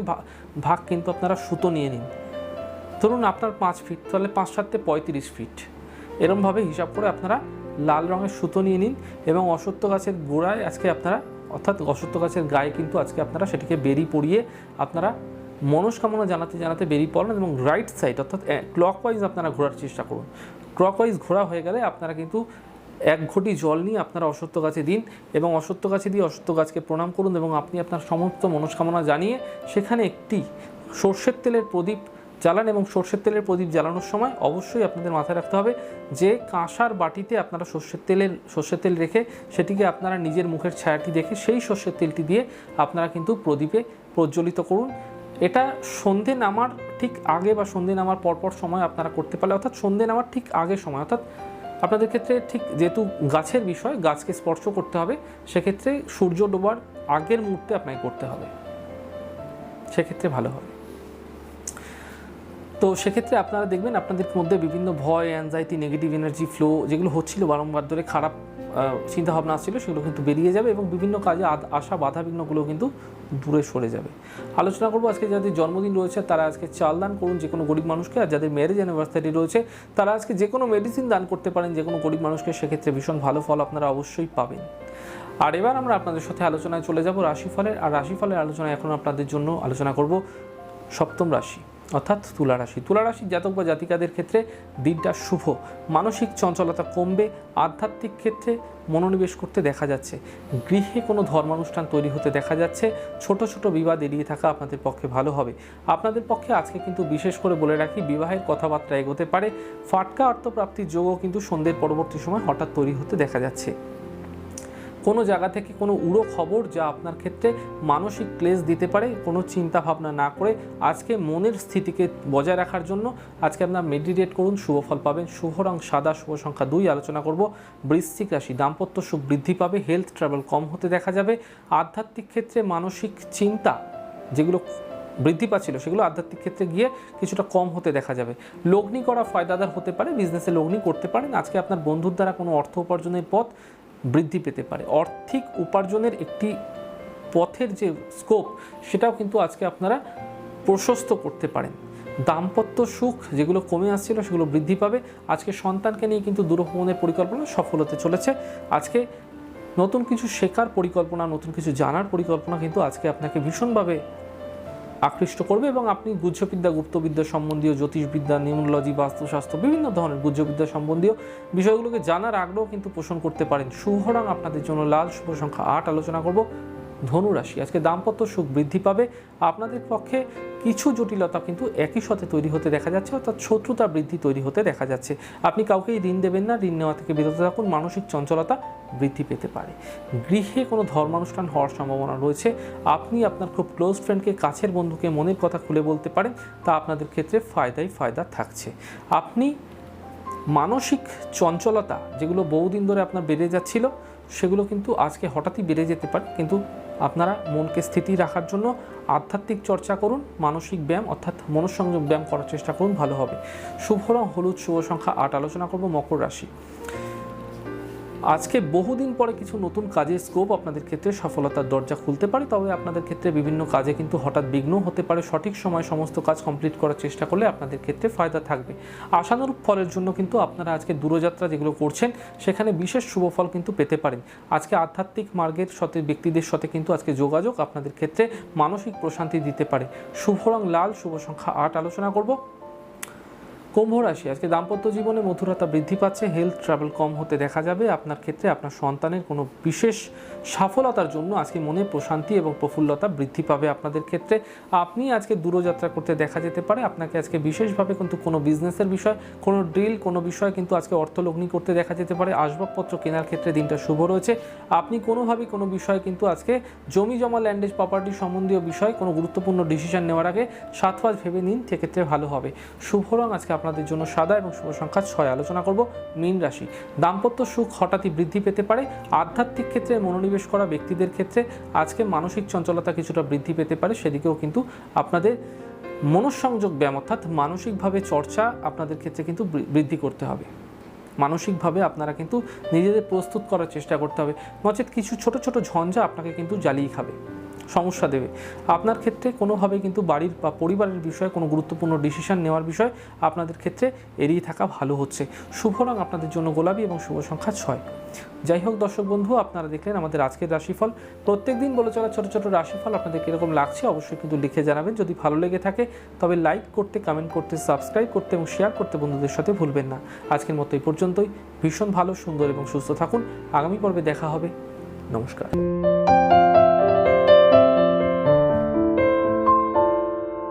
ভাগ কিন্তু আপনারা সুতো নিয়ে নিন। ধরুন আপনার 5 ফিট, তাহলে 5 7 35 ফিট, এরমভাবে হিসাব করে আপনারা লাল রঙের সুতো নিয়ে নিন এবং অশ্বত্থ গাছের গোড়ায় আজকে আপনারা, অর্থাৎ অশ্বত্থ গাছের গায়ে কিন্তু আজকে আপনারা সেটিকে বেরি পরিয়ে আপনারা মনস্কামনা জানাতে জানাতে বেরিয়ে পড়েন এবং রাইট সাইড অর্থাৎ ক্লকওয়াইজ আপনারা ঘোরার চেষ্টা করুন। ক্লকওয়াইজ ঘোরা হয়ে গেলে আপনারা কিন্তু 1 ঘটি জল নিয়ে আপনারা অশ্বত্থ গাছে দিন এবং অশ্বত্থ গাছে দিয়ে অশ্বত্থ গাছকে প্রণাম করুন এবং আপনি আপনার সমস্ত মনস্কামনা জানিয়ে সেখানে একটি সর্ষের তেলের প্রদীপ জ্বালান এবং সর্ষের তেলের প্রদীপ জ্বালানোর সময় অবশ্যই আপনাদের মাথায় রাখতে হবে যে কাঁসার বাটিতে আপনারা সর্ষের তেল রেখে সেটিকে আপনারা নিজের মুখের ছায়াটি দেখে সেই সর্ষের তেলটি দিয়ে আপনারা কিন্তু প্রদীপে প্রজ্বলিত করুন। এটা সন্ধে নামার ঠিক আগে বা সন্ধে নামার পরপর সময় আপনারা করতে পারলে, অর্থাৎ সন্ধে নামার ঠিক আগে সময়, অর্থাৎ আপনাদের ক্ষেত্রে ঠিক যেহেতু গাছের বিষয়, গাছকে স্পর্শ করতে হবে, সেক্ষেত্রে সূর্য ডোবার আগের মুহূর্তে আপনাকে করতে হবে, সেক্ষেত্রে ভালো হবে। তো সেক্ষেত্রে আপনারা দেখবেন আপনাদের মধ্যে বিভিন্ন ভয়, অ্যাংজাইটি, নেগেটিভ এনার্জি ফ্লো যেগুলো হচ্ছিল বারংবার ধরে, খারাপ চিন্তাভাবনা আসছিল, সেগুলো কিন্তু বেরিয়ে যাবে এবং বিভিন্ন কাজে আসা বাধাবিঘ্নগুলো কিন্তু দূরে সরে যাবে। আলোচনা করবো আজকে যাদের জন্মদিন রয়েছে তারা আজকে চাল দান করুন যে কোনো গরিব মানুষকে, আর যাদের ম্যারেজ অ্যানিভার্সারি রয়েছে তারা আজকে যে কোনো মেডিসিন দান করতে পারেন যে কোনো গরিব মানুষকে, সেক্ষেত্রে ভীষণ ভালো ফল আপনারা অবশ্যই পাবেন। আর এবার আমরা আপনাদের সাথে আলোচনায় চলে যাব রাশিফলের। আর রাশিফলের আলোচনায় এখন আপনাদের জন্য আলোচনা করব সপ্তম রাশি অর্থাৎ তুলা রাশি। তুলা রাশির জাতক বা জাতিকাদের ক্ষেত্রে দিনটা শুভ, মানসিক চঞ্চলতা কমবে, আধ্যাত্মিক ক্ষেত্রে মনোনিবেশ করতে দেখা যাচ্ছে, গৃহে কোনো ধর্মানুষ্ঠান তৈরি হতে দেখা যাচ্ছে, ছোট ছোট বিবাদ এড়িয়ে থাকা আপনাদের পক্ষে ভালো হবে। আপনাদের পক্ষে আজকে কিন্তু বিশেষ করে বলে রাখি বিবাহের কথাবার্তা এগোতে পারে, ফাটকা অর্থপ্রাপ্তির যোগও কিন্তু সন্ধ্যের পরবর্তী সময় হঠাৎ তৈরি হতে দেখা যাচ্ছে। কোনো জায়গা থেকে কোনো উড়ো খবর যা আপনার ক্ষেত্রে মানসিক ক্লেশ দিতে পারে, কোনো চিন্তা ভাবনা না করে আজকে মনের স্থিতিকে বজায় রাখার জন্য আজকে আপনার মেডিটেট করুন, শুভ ফল পাবেন। শুভ রং সাদা, শুভ সংখ্যা 2। আলোচনা করব বৃশ্চিক রাশি। দাম্পত্য সুখ বৃদ্ধি পাবে, হেলথ ট্রাভেল কম হতে দেখা যাবে, আধ্যাত্মিক ক্ষেত্রে মানসিক চিন্তা যেগুলো বৃদ্ধি পাচ্ছিল সেগুলো আধ্যাত্মিক ক্ষেত্রে গিয়ে কিছুটা কম হতে দেখা যাবে। লগ্নি করা ফায়দাদার হতে পারে, বিজনেসে লগ্নি করতে পারেন। আজকে আপনার বন্ধুর দ্বারা কোনো অর্থ উপার্জনের পথ বৃদ্ধি পেতে পারে, আর্থিক উপার্জনের একটি পথের যে স্কোপ সেটাও কিন্তু আজকে আপনারা প্রশস্ত করতে পারেন। দাম্পত্য সুখ যেগুলো কমে আসছিল সেগুলো বৃদ্ধি পাবে। আজকে সন্তানকে নিয়ে কিন্তু দূরভ্রমণের পরিকল্পনা সফল হতে চলেছে। আজকে নতুন কিছু শেখার পরিকল্পনা, নতুন কিছু জানার পরিকল্পনা কিন্তু আজকে আপনাকে ভীষণভাবে আকৃষ্ট করবে এবং আপনি গুহ্যবিদ্যা, গুপ্তবিদ্যা সম্বন্ধীয়, জ্যোতিষবিদ্যা, নিউমোলজি, বাস্তুশাস্ত্র, বিভিন্ন ধরনের গুহ্যবিদ্যা সম্বন্ধীয় বিষয়গুলোকে জানার আগ্রহ কিন্তু পোষণ করতে পারেন। শুভ রং আপনাদের জন্য লাল, শুভ সংখ্যা 8। আলোচনা করব ধনু রাশি। আজকে দাম্পত্য সুখ বৃদ্ধি পাবে, আপনাদের পক্ষে কিছু জটিলতা কিন্তু একই সাথে তৈরি হতে দেখা যাচ্ছে, অর্থাৎ শত্রুতা বৃদ্ধি তৈরি হতে দেখা যাচ্ছে। আপনি কাউকেই ঋণ দেবেন না, ঋণ নেওয়া থেকে বিরত থাকুন, মানসিক চঞ্চলতা বৃদ্ধি পেতে পারে। গৃহে কোনো ধর্মানুষ্ঠান হওয়ার সম্ভাবনা রয়েছে, আপনি আপনার খুব ক্লোজ ফ্রেন্ডকে, কাছের বন্ধুকে মনের কথা খুলে বলতে পারেন, তা আপনাদের ক্ষেত্রে ফায়দা থাকছে। আপনি মানসিক চঞ্চলতা যেগুলো বহুদিন ধরে আপনার বেড়ে যাচ্ছিল সেগুলো কিন্তু আজকে হঠাৎই বেড়ে যেতে পারে, কিন্তু আপনারা মনকে স্থিতি রাখার জন্য আধ্যাত্মিক চর্চা করুন, মানসিক ব্যায়াম অর্থাৎ মনঃসংযোগ ব্যায়াম করার চেষ্টা করুন, ভালো হবে। শুভ রং হলুদ, শুভ সংখ্যা 8। আলোচনা করব মকর রাশি। আজকে বহুদিন পরে কিছু নতুন কাজের স্কোপ আপনাদের ক্ষেত্রে সফলতার দরজা খুলতে পারে, তবে আপনাদের ক্ষেত্রে বিভিন্ন কাজে কিন্তু হঠাৎ বিঘ্ন হতে পারে। সঠিক সময় সমস্ত কাজ কমপ্লিট করার চেষ্টা করলে আপনাদের ক্ষেত্রে ফায়দা থাকবে। আশানুরূপ ফলের জন্য কিন্তু আপনারা আজকে দূরযাত্রা যেগুলো করছেন সেখানে বিশেষ শুভ ফল কিন্তু পেতে পারেন। আজকে আধ্যাত্মিক মার্গের সাথে ব্যক্তিদের সাথে কিন্তু আজকে যোগাযোগ আপনাদের ক্ষেত্রে মানসিক প্রশান্তি দিতে পারে। শুভ রং লাল, শুভ সংখ্যা 8। আলোচনা করব কুম্ভ রাশি। আজকে দাম্পত্য জীবনে মধুরতা বৃদ্ধি পাচ্ছে, হেলথ ট্রাভেল কম হতে দেখা যাবে। আপনার ক্ষেত্রে আপনার সন্তানের কোনো বিশেষ সফলতার জন্য আজকে মনে প্রশান্তি এবং প্রফুল্লতা বৃদ্ধি পাবে। আপনাদের ক্ষেত্রে আপনি আজকে দূরযাত্রা করতে দেখা যেতে পারে। আপনাকে আজকে বিশেষভাবে কিন্তু কোনো বিজনেসের বিষয়, কোনো ডিল, কোনো বিষয় কিন্তু আজকে অর্থলগ্নি করতে দেখা যেতে পারে। আসবাবপত্র কেনার ক্ষেত্রে দিনটা শুভ রয়েছে। আপনি কোনোভাবে কোনো বিষয়ে কিন্তু আজকে জমি জমা, ল্যান্ডেজ, প্রপার্টি সম্বন্ধীয় বিষয় কোনো গুরুত্বপূর্ণ ডিসিশন নেওয়ার আগে 7 ভেবে নিন, সেক্ষেত্রে ভালো হবে। শুভ রং আজকে আপনাদের জন্য সাদা এবং শুভ সংখ্যা 6। আলোচনা করব মীন রাশি। দাম্পত্য সুখ হঠাৎই বৃদ্ধি পেতে পারে, আধ্যাত্মিক ক্ষেত্রে মনোনিবেশ করা ব্যক্তিদের ক্ষেত্রে আজকে মানসিক চঞ্চলতা কিছুটা বৃদ্ধি পেতে পারে, সেদিকেও কিন্তু আপনাদের মনঃসংযোগ ব্যায়াম অর্থাৎ মানসিকভাবে চর্চা আপনাদের ক্ষেত্রে কিন্তু বৃদ্ধি করতে হবে। মানসিকভাবে আপনারা কিন্তু নিজেদের প্রস্তুত করার চেষ্টা করতে হবে, নচেত কিছু ছোট ছোট ঝঞ্ঝা আপনাকে কিন্তু জ্বালিয়ে খাবে। সমস্যা দেবে। আপনার ক্ষেত্রে কোনোভাবে কিন্তু বাড়ির বা পরিবারের বিষয়ে কোনো গুরুত্বপূর্ণ ডিসিশন নেওয়ার বিষয় আপনাদের ক্ষেত্রে এড়িয়ে থাকা ভালো হচ্ছে। শুভ রং আপনাদের জন্য গোলাপি এবং শুভ সংখ্যা 6। যাই হোক দর্শক বন্ধু, আপনারা দেখলেন আমাদের আজকের রাশিফল। প্রত্যেক দিন বলে চলা ছোটো ছোটো রাশিফল আপনাদের কীরকম লাগছে অবশ্যই কিন্তু লিখে জানাবেন। যদি ভালো লেগে থাকে তবে লাইক করতে, কমেন্ট করতে, সাবস্ক্রাইব করতে এবং শেয়ার করতে বন্ধুদের সাথে ভুলবেন না। আজকের মতো এই পর্যন্তই। ভীষণ ভালো, সুন্দর এবং সুস্থ থাকুন। আগামী পর্বে দেখা হবে। নমস্কার।